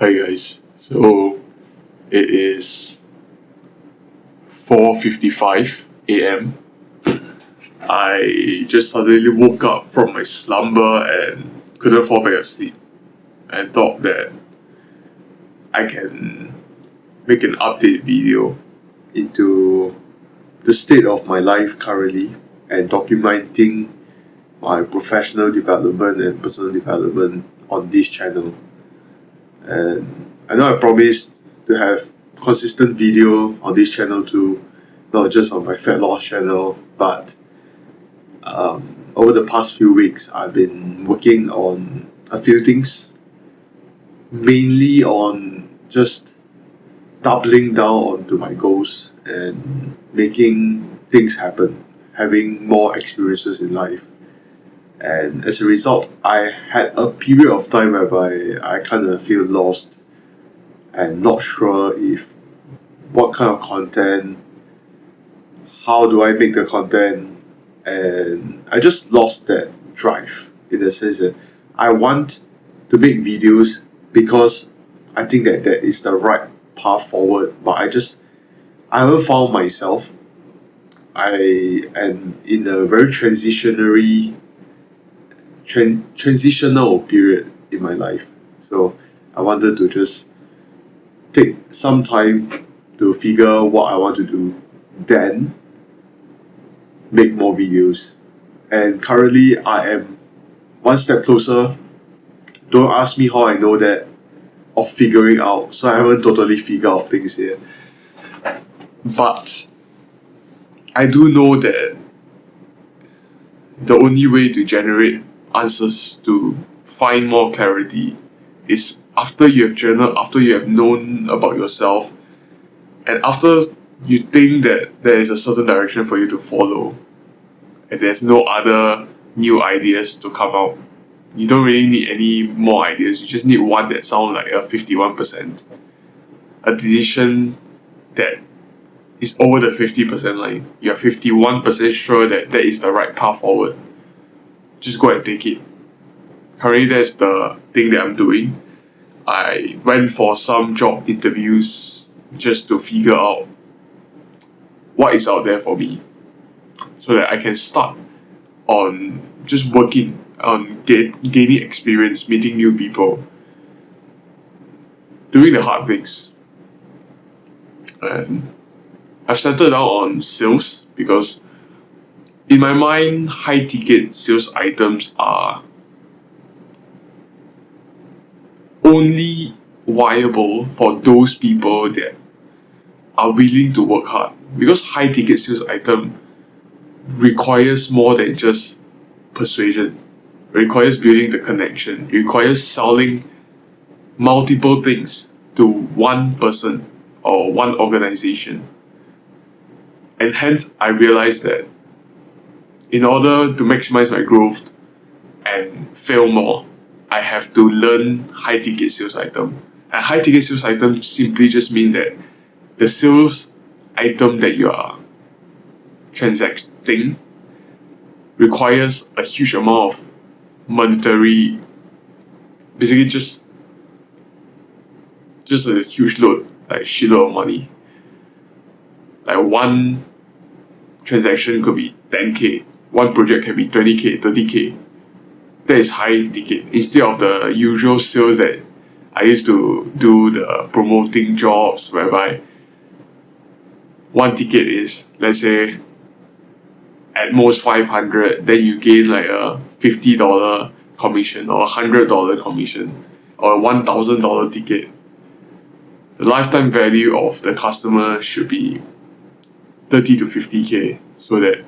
Hi guys, so it is 4:55 a.m. I just suddenly woke up from my slumber and couldn't fall back asleep and thought that I can make an update video into the state of my life currently and documenting my professional development and personal development on this channel. And I know I promised to have consistent video on this channel too, not just on my fat loss channel, but over the past few weeks I've been working on a few things, mainly on just doubling down onto my goals and making things happen, having more experiences in life. And as a result, I had a period of time whereby I kind of feel lost and not sure if what kind of content, how do I make the content, and I just lost that drive in the sense that I want to make videos because I think that that is the right path forward, but I haven't found myself. I am in a very transitional period in my life, so I wanted to just take some time to figure what I want to do, then make more videos. And currently, I am one step closer. Don't ask me how I know that, of figuring out. So I haven't totally figured out things yet. But I do know that the only way to generate answers, to find more clarity, is after you have journaled, after you have known about yourself, and after you think that there is a certain direction for you to follow, and there's no other new ideas to come out. You don't really need any more ideas, you just need one that sounds like a 51%. A decision that is over the 50% line. You're 51% sure that that is the right path forward. Just go and take it. Currently, that's the thing that I'm doing. I went for some job interviews just to figure out what is out there for me so that I can start on just working on gaining experience, meeting new people, doing the hard things. And I've settled down on sales because in my mind, high ticket sales items are only viable for those people that are willing to work hard, because high ticket sales item requires more than just persuasion. It requires building the connection. It requires selling multiple things to one person or one organization. And hence, I realized that in order to maximize my growth and fail more, I have to learn high ticket sales item. And high ticket sales item simply just mean that the sales item that you are transacting requires a huge amount of monetary, basically just a huge load, like shitload of money. Like one transaction could be 10k, one project can be 20k, 30k. That is high ticket. Instead of the usual sales that I used to do, the promoting jobs whereby one ticket is, let's say, at most 500, then you gain like a $50 commission or $100 commission or a $1,000 ticket. The lifetime value of the customer should be 30 to 50k, so that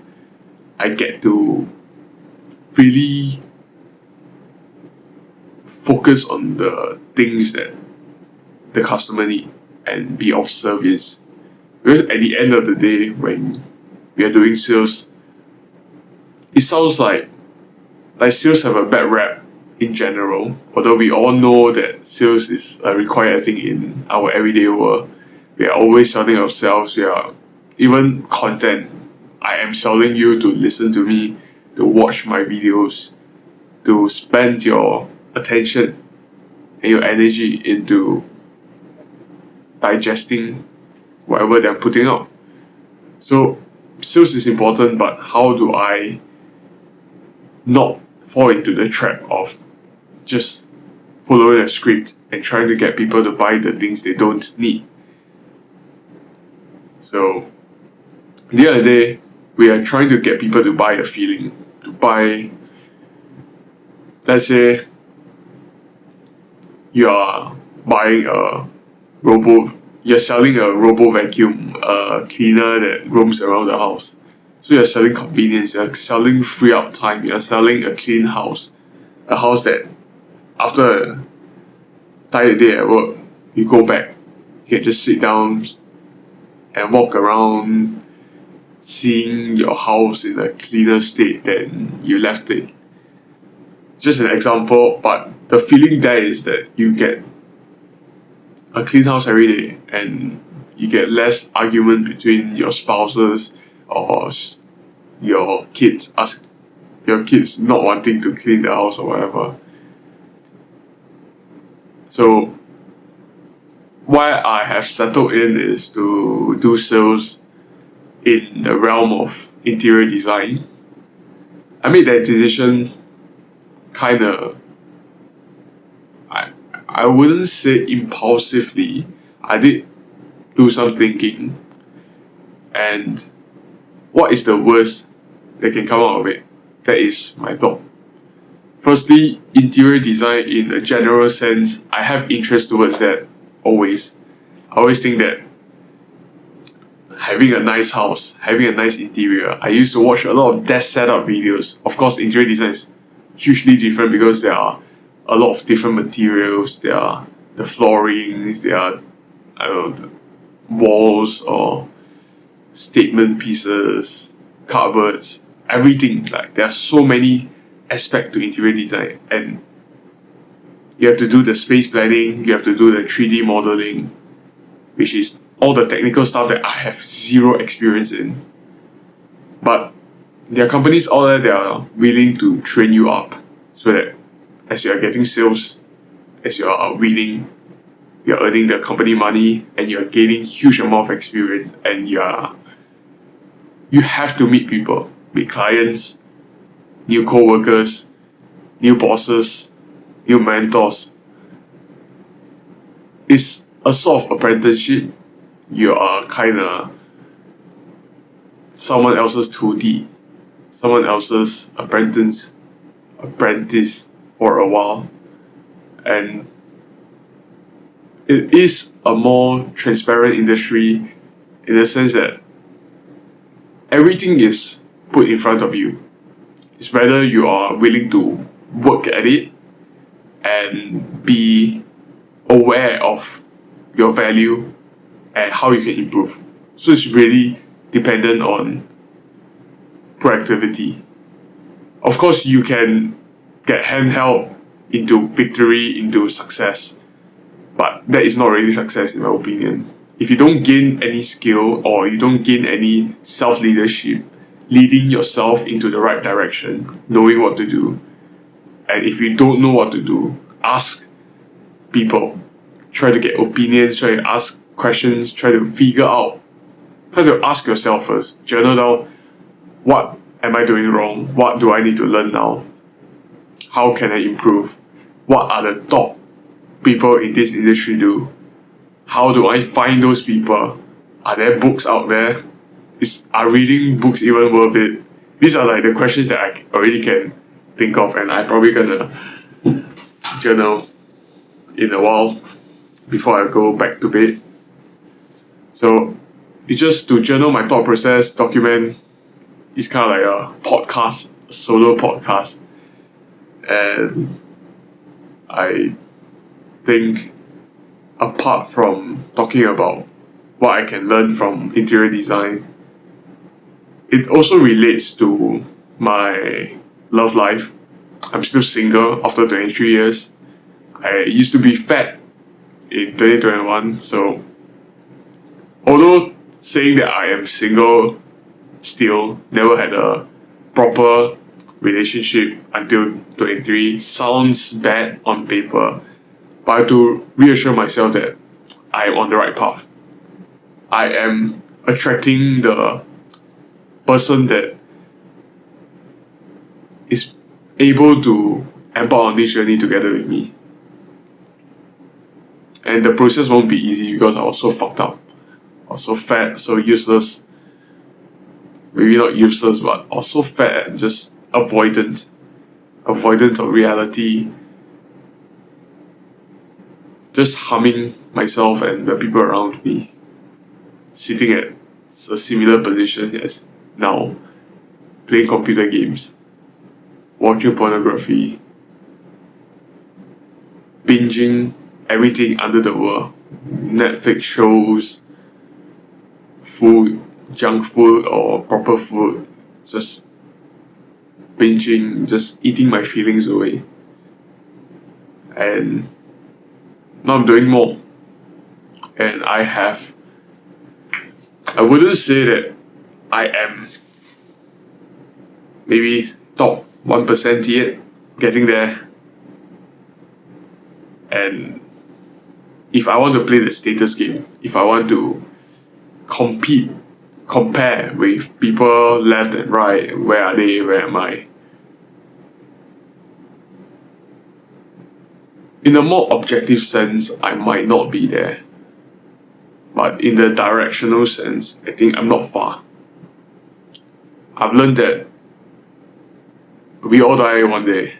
I get to really focus on the things that the customer need and be of service. Because at the end of the day, when we are doing sales, it sounds like sales have a bad rap in general, although we all know that sales is a required thing in our everyday world. We are always selling ourselves. We are even content. I am selling you to listen to me, to watch my videos, to spend your attention and your energy into digesting whatever they're putting out. So sales is important, but how do I not fall into the trap of just following a script and trying to get people to buy the things they don't need? So the other day, we are trying to get people to buy a feeling, to buy, let's say, you are buying you're selling a robo vacuum cleaner that roams around the house. So you're selling convenience, you're selling free up time, you're selling a clean house. A house that after a tired day at work, you go back, you can just sit down and walk around, seeing your house in a cleaner state than you left it. Just an example, but the feeling there is that you get a clean house every day and you get less argument between your spouses or your kids not wanting to clean the house or whatever. So why I have settled in is to do sales in the realm of interior design. I made that decision kinda, I wouldn't say impulsively. I did do some thinking, and what is the worst that can come out of it? That is my thought. Firstly, interior design in a general sense, I have interest towards that always. I always think that having a nice house, having a nice interior, I used to watch a lot of desk setup videos. Of course, interior design is hugely different because there are a lot of different materials. There are the flooring, there are, I don't know, the walls or statement pieces, cupboards, everything. Like there are so many aspects to interior design, and you have to do the space planning, you have to do the 3D modeling, which is all the technical stuff that I have zero experience in. But there are companies out there that are willing to train you up so that as you are getting sales, as you are winning, you're earning the company money and you're gaining huge amount of experience, and you have to meet people, meet clients, new co-workers, new bosses, new mentors. It's a sort of apprenticeship. You are kinda someone else's 2D, someone else's apprentice for a while. And it is a more transparent industry in the sense that everything is put in front of you. It's whether you are willing to work at it and be aware of your value and how you can improve. So it's really dependent on proactivity. Of course, you can get handheld into victory, into success, but that is not really success in my opinion. If you don't gain any skill or you don't gain any self-leadership, leading yourself into the right direction, knowing what to do, and if you don't know what to do, ask people, try to get opinions, try to ask questions, try to ask yourself first, journal down, what am I doing wrong? What do I need to learn now? How can I improve? What are the top people in this industry do? How do I find those people? Are there books out there? Are reading books even worth it? These are like the questions that I already can think of, and I'm probably gonna journal in a while before I go back to bed. So it's just to journal my thought process, document. It's kind of like a podcast, a solo podcast. And I think apart from talking about what I can learn from interior design, it also relates to my love life. I'm still single after 23 years. I used to be fat in 2021, so although saying that I am single still, never had a proper relationship until 23 sounds bad on paper, But I have to reassure myself that I am on the right path. I am attracting the person that is able to embark on this journey together with me. And the process won't be easy because I was so fucked up. I was so fat, so useless. Maybe not useless, but I was so fat and just avoidant of reality, just harming myself and the people around me, sitting at a similar position as now, playing computer games, watching pornography, binging everything under the world, Netflix shows, food, junk food or proper food, just binging, just eating my feelings away. And now I'm doing more. And I wouldn't say that I am maybe top 1% yet, getting there. And if I want to play the status game, if I want to compare with people left and right, where are they, where am I? In a more objective sense, I might not be there. But in the directional sense, I think I'm not far. I've learned that we all die one day.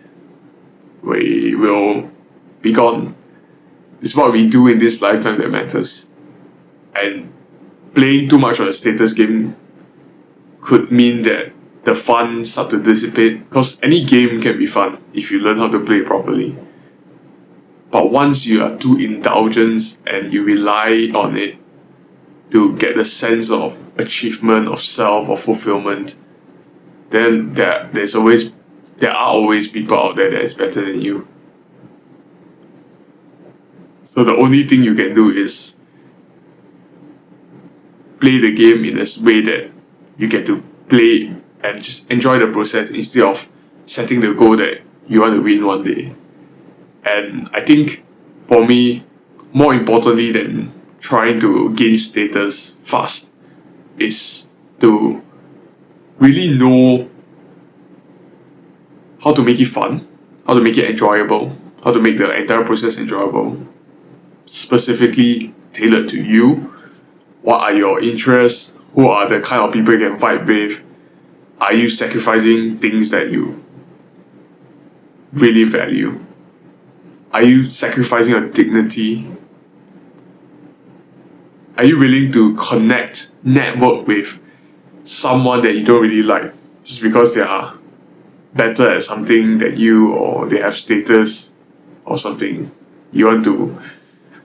We will be gone. It's what we do in this lifetime that matters. And playing too much of a status game could mean that the fun start to dissipate, because any game can be fun if you learn how to play it properly. But once you are too indulgent and you rely on it to get the sense of achievement, of self, or fulfillment, then there are always people out there that is better than you. So the only thing you can do is play the game in a way that you get to play and just enjoy the process instead of setting the goal that you want to win one day. And I think for me, more importantly than trying to gain status fast, is to really know how to make it fun, how to make it enjoyable, how to make the entire process enjoyable, specifically tailored to you. What are your interests? Who are the kind of people you can vibe with? Are you sacrificing things that you really value? Are you sacrificing your dignity? Are you willing to network with someone that you don't really like just because they are better at something than you, or they have status or something? You want to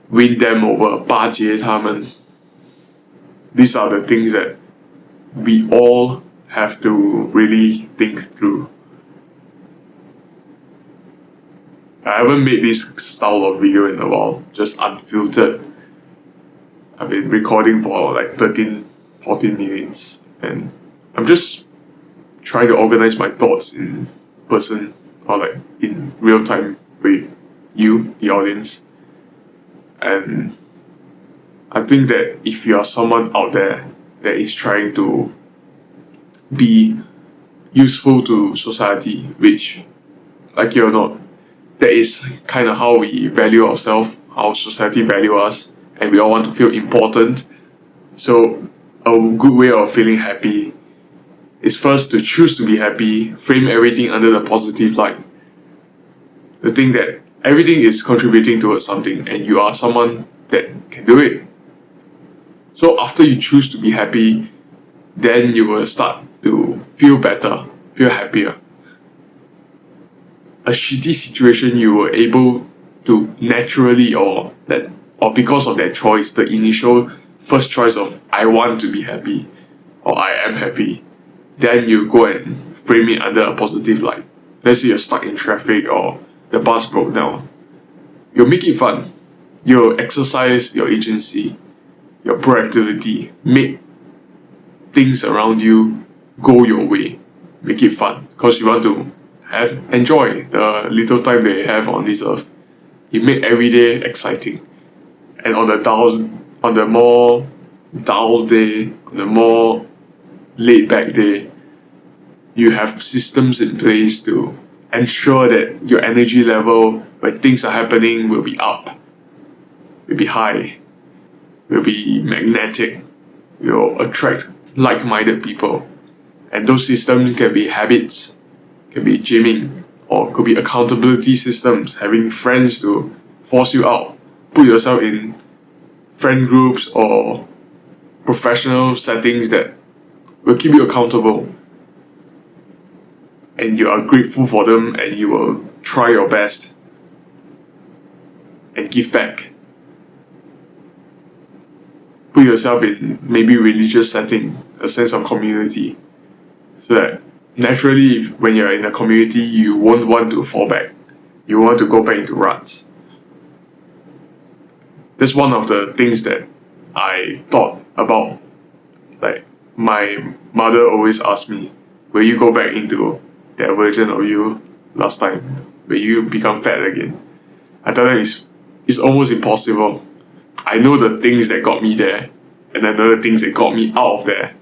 win them over, 巴结他们. These are the things that we all have to really think through. I haven't made this style of video in a while, just unfiltered. I've been recording for like 13-14 minutes, and I'm just trying to organize my thoughts in person, or like in real time with you, the audience. And I think that if you are someone out there that is trying to be useful to society, which, like it or not, that is kind of how we value ourselves, how society value us, and we all want to feel important. So a good way of feeling happy is first to choose to be happy, frame everything under the positive light. To think that everything is contributing towards something and you are someone that can do it. So after you choose to be happy, then you will start to feel better, feel happier. A shitty situation you were able to naturally, or because of that choice, the initial first choice of I want to be happy or I am happy, then you go and frame it under a positive light. Let's say you're stuck in traffic or the bus broke down. You'll make it fun. You'll exercise your agency, your proactivity, make things around you go your way. Make it fun because you want to enjoy the little time that you have on this earth. You make every day exciting. And on the more dull day, on the more laid back day, you have systems in place to ensure that your energy level when things are happening will be up, will be high, will be magnetic, will attract like-minded people. And those systems can be habits, can be gymming, or could be accountability systems, having friends to force you out, put yourself in friend groups or professional settings that will keep you accountable. And you are grateful for them and you will try your best and give back. Put yourself in maybe religious setting, a sense of community, so that naturally when you're in a community you won't want to fall back. You want to go back into ruts. That's one of the things that I thought about. Like, my mother always asked me, will you go back into that version of you last time? Will you become fat again? I tell her it's almost impossible. I know the things that got me there, and I know the things that got me out of there.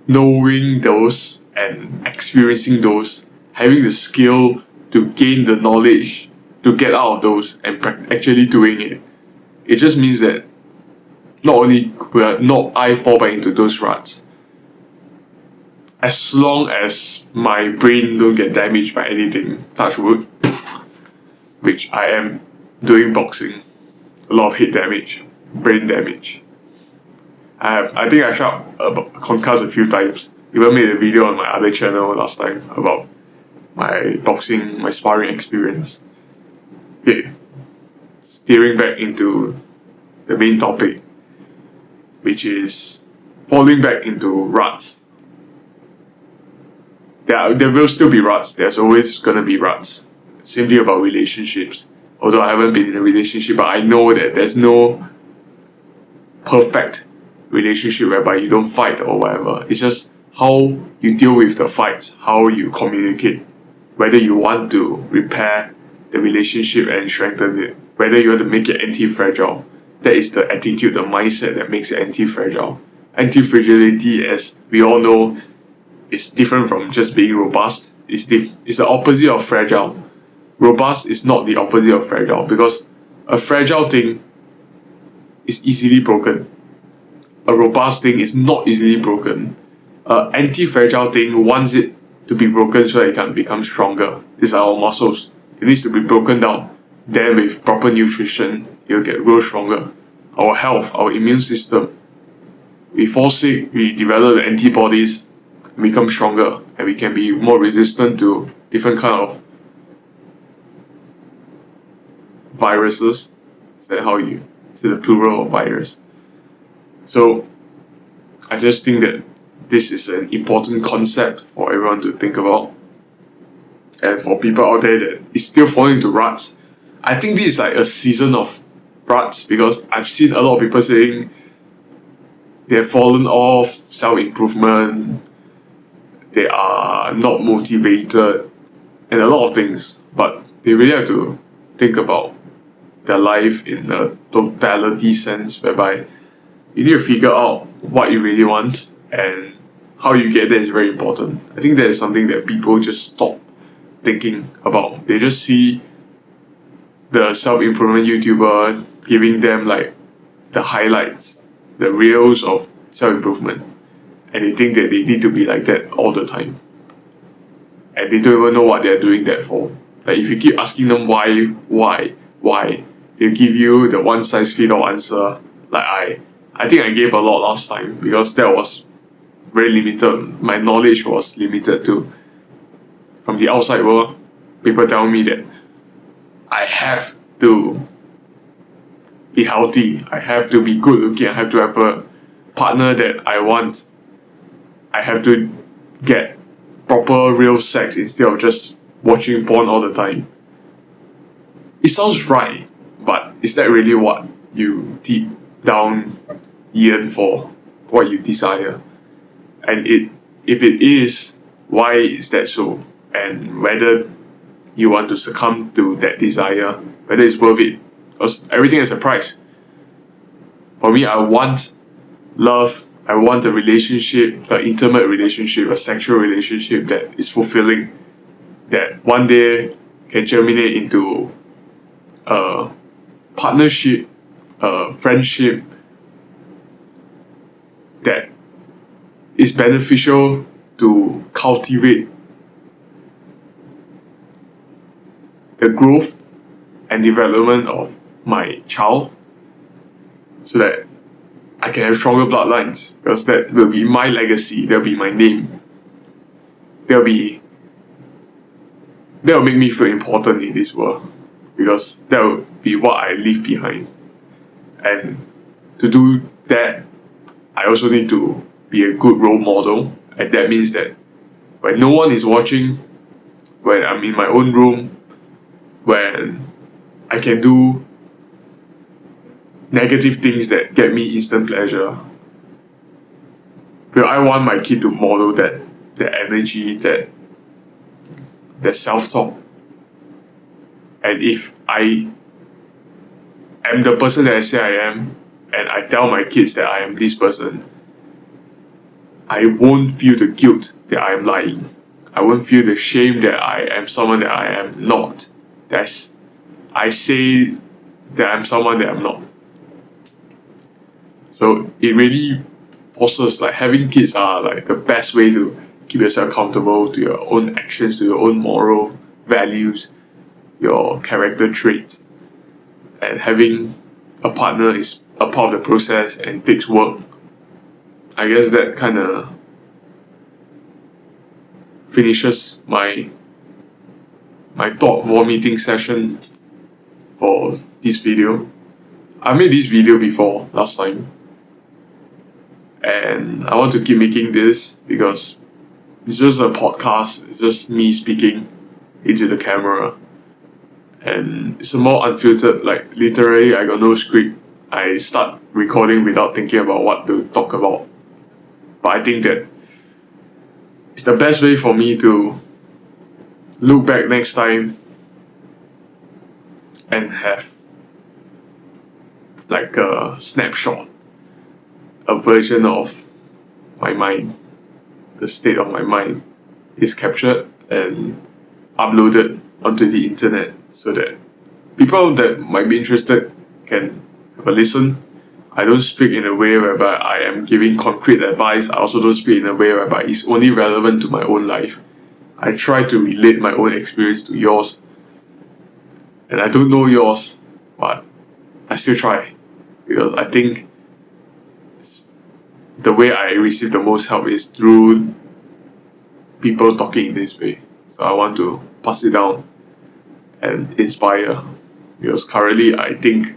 Knowing those and experiencing those, having the skill to gain the knowledge to get out of those and actually doing it, it just means that not only will not I fall back into those ruts, as long as my brain don't get damaged by anything, touch wood, which I am doing boxing, a lot of head damage, brain damage. I think I felt concussed a few times. Even made a video on my other channel last time about my boxing, my sparring experience. Okay, steering back into the main topic, which is falling back into ruts. There will still be ruts. There's always gonna be ruts. Same thing about relationships. Although I haven't been in a relationship, but I know that there's no perfect relationship whereby you don't fight or whatever. It's just how you deal with the fights, how you communicate, whether you want to repair the relationship and strengthen it, whether you want to make it anti-fragile. That is the attitude, the mindset that makes it anti-fragile. Anti-fragility, as we all know, is different from just being robust. It's the opposite of fragile. Robust is not the opposite of fragile, because a fragile thing is easily broken. A robust thing is not easily broken. An anti-fragile thing wants it to be broken so that it can become stronger. These are our muscles. It needs to be broken down. Then with proper nutrition, it will grow stronger. Our health, our immune system. We fall sick, we develop the antibodies, become stronger, and we can be more resistant to different kind of viruses. Is that how you say the plural of virus? So I just think that this is an important concept for everyone to think about. And for people out there that is still falling into ruts, I think this is like a season of ruts, because I've seen a lot of people saying they've fallen off self-improvement, they are not motivated, and a lot of things. But they really have to think about their life in a totality sense, whereby you need to figure out what you really want, and how you get there is very important. I think that is something that people just stop thinking about. They just see the self-improvement YouTuber giving them like the highlights, the reels of self-improvement, and they think that they need to be like that all the time. And they don't even know what they're doing that for. Like, if you keep asking them why, they'll give you the one-size-fits-all answer. Like I think I gave a lot last time, because that was very limited. My knowledge was limited to, from the outside world, people tell me that I have to be healthy, I have to be good looking, I have to have a partner that I want, I have to get proper real sex instead of just watching porn all the time. It sounds right, but is that really what you deep down yearn for, what you desire? And if it is, why is that so? And whether you want to succumb to that desire, whether it's worth it. Because everything has a price. For me, I want love, I want a relationship, an intimate relationship, a sexual relationship that is fulfilling, that one day can germinate into a partnership, a friendship that is beneficial to cultivate the growth and development of my child, so that I can have stronger bloodlines, because that will be my legacy, that will be my name. That will make me feel important in this world, because that will be what I leave behind. And to do that, I also need to be a good role model, and that means that when no one is watching, when I'm in my own room, when I can do negative things that get me instant pleasure, will I want my kid to model that energy, that self-talk? And if I am the person that I say I am, and I tell my kids that I am this person, I won't feel the guilt that I am lying. I won't feel the shame that I am someone that I am not. I say that I'm someone that I'm not. So it really forces, like, having kids are like the best way to keep yourself accountable to your own actions, to your own moral values, your character traits. And having a partner is a part of the process and takes work. I guess that kind of finishes my thought vomiting session for this video. I made this video before last time, and I want to keep making this because it's just a podcast. It's just me speaking into the camera, and it's a more unfiltered, like, literally I got no script. I start recording without thinking about what to talk about. But I think that it's the best way for me to look back next time and have like a snapshot, a version of my mind. The state of my mind is captured and uploaded onto the internet, so that people that might be interested can have a listen. I don't speak in a way whereby I am giving concrete advice. I also don't speak in a way whereby it's only relevant to my own life. I try to relate my own experience to yours, and I don't know yours, but I still try, because I think the way I receive the most help is through people talking in this way. So I want to pass it down and inspire, because currently I think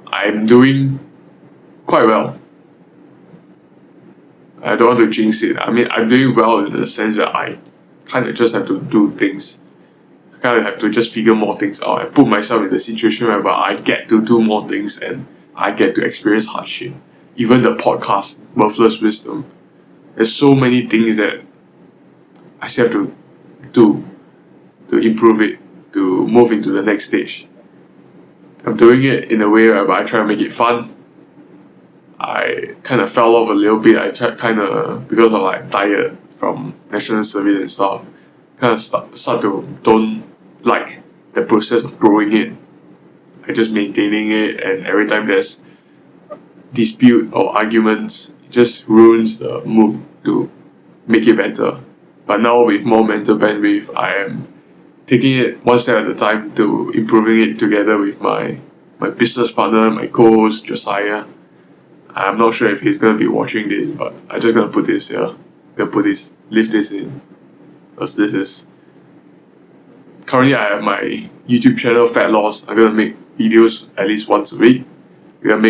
I'm doing quite well. I don't want to jinx it. I mean, I'm doing well in the sense that I kind of just have to do things. I kind of have to just figure more things out. I put myself in the situation where I get to do more things and I get to experience hardship. Even the podcast, Worthless Wisdom, there's so many things that I still have to do to improve it, to move into the next stage. I'm doing it in a way where I try to make it fun. I kind of fell off a little bit. I tried kind of, because of like tired from national service and stuff, kind of start to don't like the process of growing it. I just maintaining it, and every time there's dispute or arguments, it just ruins the mood to make it better. But now with more mental bandwidth, I am taking it one step at a time to improving it together with my business partner, my co-host Josiah. I'm not sure if he's gonna be watching this, but I'm just gonna put this here. Leave this in, because this is currently I have my YouTube channel Fat Loss. I'm gonna make videos at least once a week. There's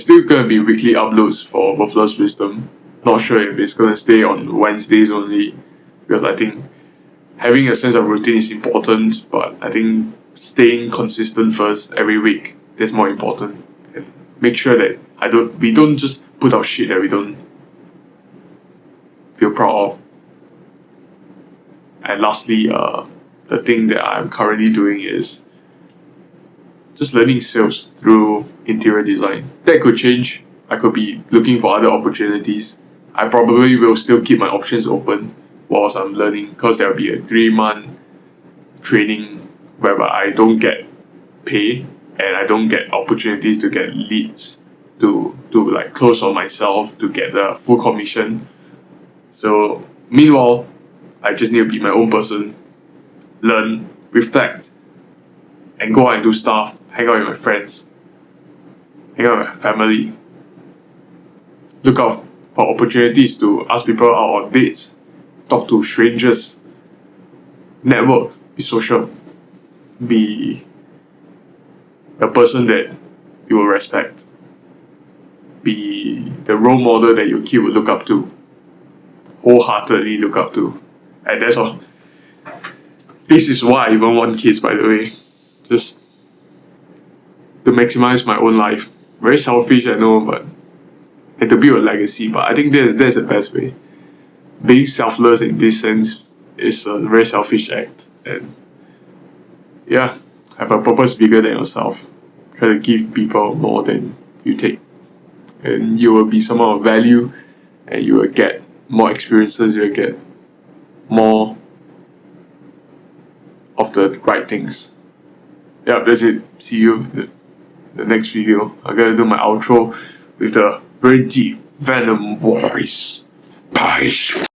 still gonna be weekly uploads for Worthless Wisdom. Not sure if it's gonna stay on Wednesdays only, because I think having a sense of routine is important, but I think staying consistent first every week, that's more important. And make sure that we don't just put out shit that we don't feel proud of. And lastly, the thing that I'm currently doing is just learning sales through interior design. That could change. I could be looking for other opportunities. I probably will still keep my options open whilst I'm learning, because there will be a 3-month training whereby I don't get paid and I don't get opportunities to get leads to like close on myself to get the full commission. So meanwhile, I just need to be my own person, learn, reflect, and go out and do stuff, hang out with my friends, hang out with my family, look out for opportunities to ask people out on dates, talk to strangers, network, be social, be the person that you will respect, be the role model that your kid will look up to, wholeheartedly look up to. And that's all. This is why I even want kids, by the way. Just to maximize my own life. Very selfish, I know, but and to build a legacy. But I think that's the best way. Being selfless in this sense is a very selfish act. And yeah, have a purpose bigger than yourself. Try to give people more than you take. And you will be someone of value, and you will get more experiences, you will get more of the right things. Yeah, that's it. See you in the next video. I gotta do my outro with the very deep Venom voice. Bye.